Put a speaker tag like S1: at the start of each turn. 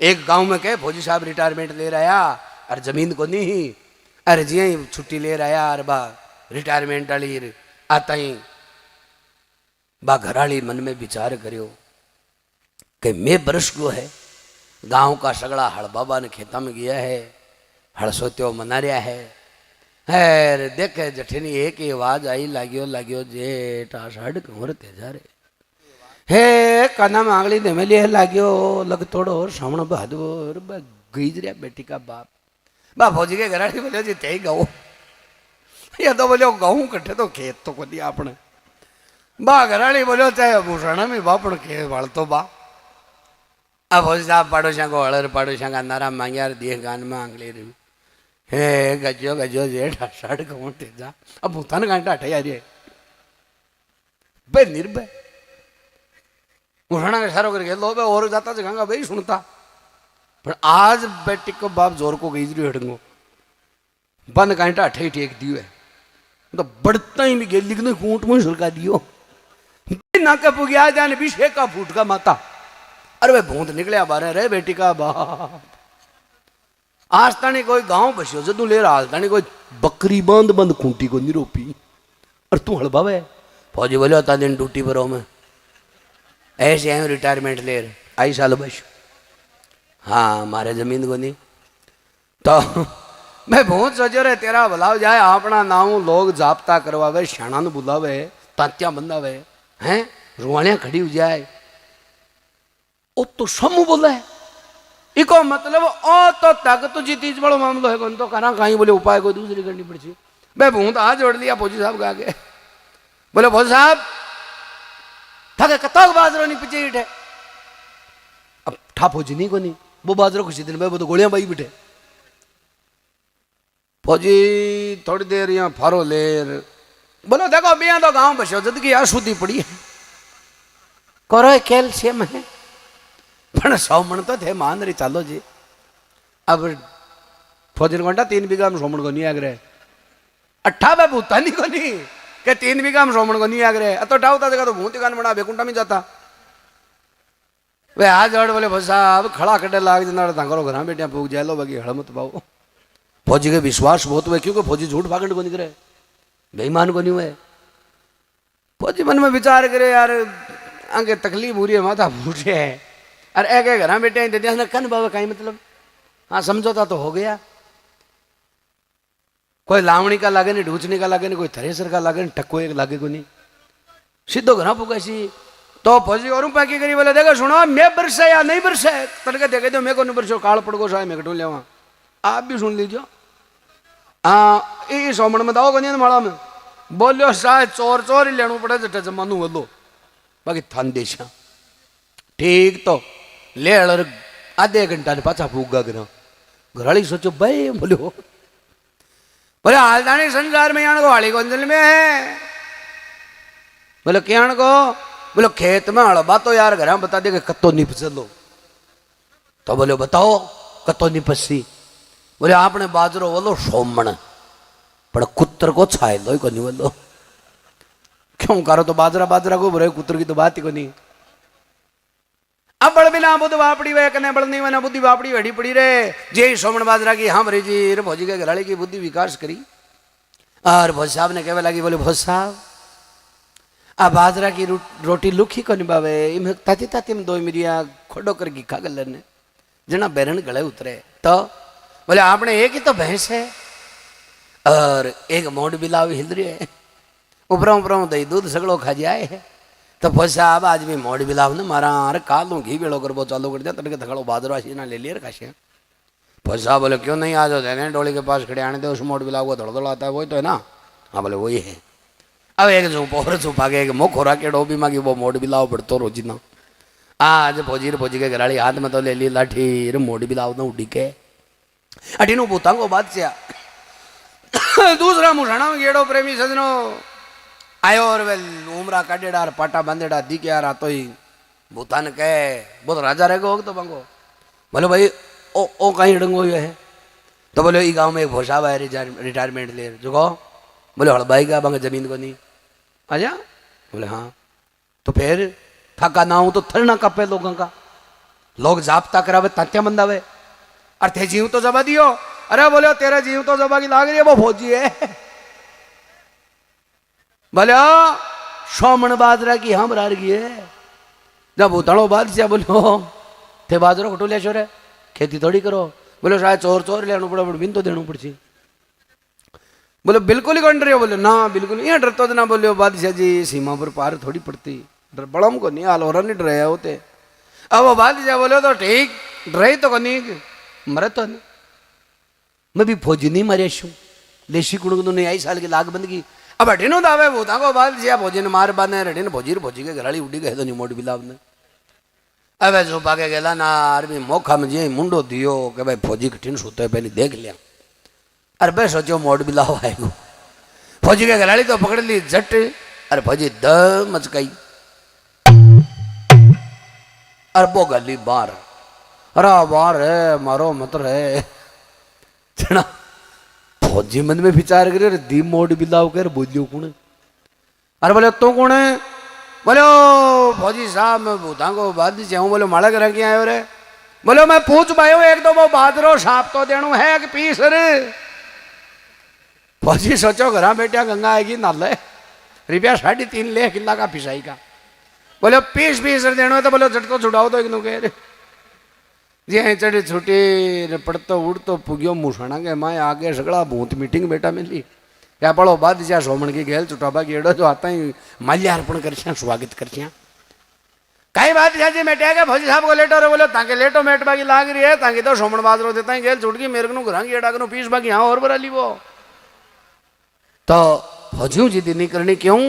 S1: एक गांव में कहे फौजी साहब रिटायरमेंट ले रहा और जमीन को नहीं अरे जी छुट्टी ले रहा अरे बा रिटायरमेंट वाली आता ही बा घराली मन में विचार करियो कि मैं बरस गो है गांव का सगड़ा हड़ बाबा ने खेता में गया है हड़ सोत्यो मना रहा है देखे जठनी एक ही आवाज आई लाग्यो लाग्यो जेठ आषाढ़ कंवर तेजा रे हे काना मांगली ने में लिए लाग्यो लग थोड़ो श्रवण बहादुर गईज रहा बेटी का बाप बा फौजी के घराड़ी बोलो जी ते गऊ या तो बोलो गऊ कट्ठे तो खेत तो को दिया आपने बा घराड़ी बोलो चाहे भूषण में बापण के वाल तो बा अब फौजी साहब पाड़ोशिया को हड़र पाड़ोशिया का नारा मांगिया दिए गान में आंगली रही हे गजो गजो जेठ आषाढ़ कंवर तेजा अब भूतान घंटा हटे आ रही है भाई निर्भय भूषणा के सारो करके लो भाई और जाता जगह भाई सुनता पर आज बेटी को बाप जोर को गई हटंगो बंद कांटा अठे टेक दियो है तो बढ़ता ही भी लिखने कूट में सुलका दियो ना का पुगिया जाने भी शेका फूट का माता अरे वे भूत निकले बारे रे बेटी का बाप आज तानी कोई गांव बसियो जदू ले रहा तानी कोई बकरी बंद बंद खूंटी को निरोपी और तू हड़बावे फौजी बोले होता दिन ड्यूटी पर हो मैं ऐसे हैं रिटायरमेंट ले रहे आई साल बस हाँ मारे जमीन को नहीं तो मैं बहुत सोचो रे तेरा बुलाव जाए अपना नाम लोग जाप्ता करवावे श्याणा ने बुलावे तात्या बंदावे हैं रुआणिया खड़ी हो जाए ओ तो समूह बोला है इको मतलब ओ तो ताकत जीतीज बड़ो मामलो है कौन तो करा कहीं बोले उपाय को दूसरी करनी पड़ी मैं बहुत हाथ जोड़ लिया फौजी साहब का आगे बोले फौजी साहब थके कतक बाजरो नहीं पिछे बैठे अब ठा फौजी नहीं को नहीं वो बाजरो खुशी दिन में वो तो गोलियां बाई बैठे फौजी थोड़ी देर यहाँ फारो लेर बोलो देखो बिया तो गांव बसो जद की अशुद्धि पड़ी है करो कैल्शियम है पण 100 मन तो थे मान रही चालो जी अब फौजी ने घंटा 3 बीघा में 100 मन को नहीं आगरे 18 भूता नहीं को नहीं के 3 बीघा में 100 मन को नहीं आगरे तो डाउता जगह तो भूत कान बना बेकुंटा में जाता वे आज हड़ बोले फौजी साहब खड़ा कटे लाग जना तांगरो घर बेटिया पूग जाए लो बाकी हड़ मत पाओ फौजी के विश्वास बहुत हुए क्योंकि फौजी झूठ भागंड को निकले बेईमान को नहीं हुए फौजी मन में विचार करे यार आगे तकलीफ हो रही है माथा फूटे है अरे एक घर बेटे दे कन बाबा कहीं मतलब हाँ समझौता तो हो गया कोई लावणी का लागे नहीं ढूंचने का लागे नहीं कोई थ्रेसर का लागे नहीं टक्को एक लागे को नहीं सीधो घर पुकासी तो फौजी और पाकी करी बोले देखो सुनो मैं बरसे या नहीं बरसे तड़के देखे दो मैं को नहीं बरसो काल पड़ गो साहब मैं कटू ले आप भी सुन लीजिए हाँ ये 100 मन में दाओ को नहीं माड़ा में बोलियो शायद चोर चोर ही लेना पड़े जटे जमानू बोलो बाकी थान देशा ठीक तो ले आधे घंटा ने पाचा फूगा गिरा घराली सोचो भाई बोलो बोले हालदानी संसार में यान को हाली गोंजल में है बोले क्या को बोलो खेत में हड़बा तो यार घर बता दे कत्तो निपस लो तो बोले बताओ कत्तो निपसी बोले आपने बाजरो बोलो 100 मन पर कुत्र को छाए लो को नहीं बोलो क्यों करो तो बाजरा बाजरा को बोले कुत्र की तो बात ही को नहीं अब बड़ बिना बुद्ध बापड़ी वे कने बड़ नहीं वना बुद्धि बापड़ी वड़ी पड़ी रे जे 100 मन बाजरा की हाँ भरी जी रे भौजी के घराड़ी की बुद्धि विकास करी और भौज साहब ने कहवे लगी बोले भौज साहब आ बाजरा की रोटी लुखी को नहीं बावे इम ताती ताती में 2 मिरिया खोडो कर खा गल ने जना बैरन गले उतरे तो बोले आपने एक ही तो भैंस है और एक मोड़ बिलाव हिल रही है उपरों उपरों दही दूध सगड़ो खा जाए है तो फौज साहब आज भी मोड़ बिलाव ने मारा अरे कालू घी बेड़ो कर वो चालू कर दिया तड़के थकड़ो बाजरा सीना ले लिया खासे फौज साहब बोले क्यों नहीं आ जाओ डोली के पास खड़े आने दे उस मोड़ बिलाव को धड़ आता है वही तो है ना हाँ बोले वही है अब एक झूप और झूप आगे एक मुख हो के डोबी मांगी वो मोड़ बिलाव पड़तो रोजी ना आज फौजी के घराड़ी हाथ में तो ले ली लाठी मोड़ बिलाव ना उड़ी के अठी नु भूतांगो बादशाह दूसरा मुठाना में गेड़ो प्रेमी सजनो आयो और वे उमरा काटेड़ा और पाटा बांधेड़ा दी के यार तो ही भूतान कहे बहुत राजा रहेगा होग तो बंगो बोले भाई ओ कहीं डंगो है तो बोले ई गांव में एक भोसाब है रिटायरमेंट ले जो कहो बोले हड़बाई का बंग जमीन को नहीं आजा बोले हाँ तो फिर थका ना हो तो थरना कपे लोगों का लोग जापता करावे तात्या मंदावे। अरे थे जीव तो जबा दियो। अरे बोले तेरा जीव तो जबा की लाग रही है, वो फौजी है। बोले 100 मन बाजरा की हम रार की है। जब उताड़ो बादशाह बोलो थे बाजरो खटो ले छोरे, खेती थोड़ी करो। बोलो शायद चोर चोर लेना पड़ा, बिन तो देना पड़ची। बोले बिल्कुल ही कौन डरे? बोले ना बिल्कुल यहाँ डरता तो ना। बोले बादशाह जी सीमा पर पार थोड़ी पड़ती, डर बड़म को नहीं, हाल और नहीं डरे होते। अब वो बादशाह बोले तो ठीक, डरे तो नहीं, मरे तो नहीं। मैं भी फौजी नहीं मरे शू, लेशी कुड़ नहीं आई साल की लाग बंदगी। अब हटिनो दावे वो था को बादशाह फौजी ने मार बांधे हटिन फौजी के घराली उड़ी गए तो नहीं मोट बिलाव ने। अब जो पाके गेला ना आर्मी मौका में जे मुंडो दियो कि भाई फौजी कठिन सोते पहले देख लिया। अरे बे सोचो मोट बिलाव आएगो। फौजी के घराली तो पकड़ ली झट। अरे फौजी द मचकाई, अरे वो गली बार, अरे बार है मारो मत रहे चना। फौजी मन में विचार करे दी मोट बिलाव कर बोलियो कौन? अरे बोले तो कौन है? बोलो फौजी साहब मैं भूता को बाद चाहूँ। बोलो माड़ा कर के आयो रे? बोलो मैं पूछ पायो एक दो वो बादरो साप तो देणु है कि पीस रे। फौजी सोचो घर बेटिया गंगा आएगी नाले रुपया 3.5 लाख किला का पिसाई का। बोलो पीस देणो है तो बोलो झटको छुड़ाओ तो एक नु कह जी चढ़ी छुटी पड़तो उड़तो पुगियो मुसणा के माए आगे सगड़ा भूत मीटिंग बेटा मिली क्या पढ़ो बादशाह सोमन की गेल चुटाबा की एडो जो आता ही माल्यार्पण कर स्वागत कर कई बादशाह जी मेटे के फौजी साहब को लेटो रे। बोलो ताके लेटो मेट बाकी लाग रही है ताकि तो सोमन बाजरो देता ही गेल छुटकी मेरे को घरांगी एडा को पीस बाकी हाँ और बरा ली वो तो फौजियों जी नहीं करनी क्यों?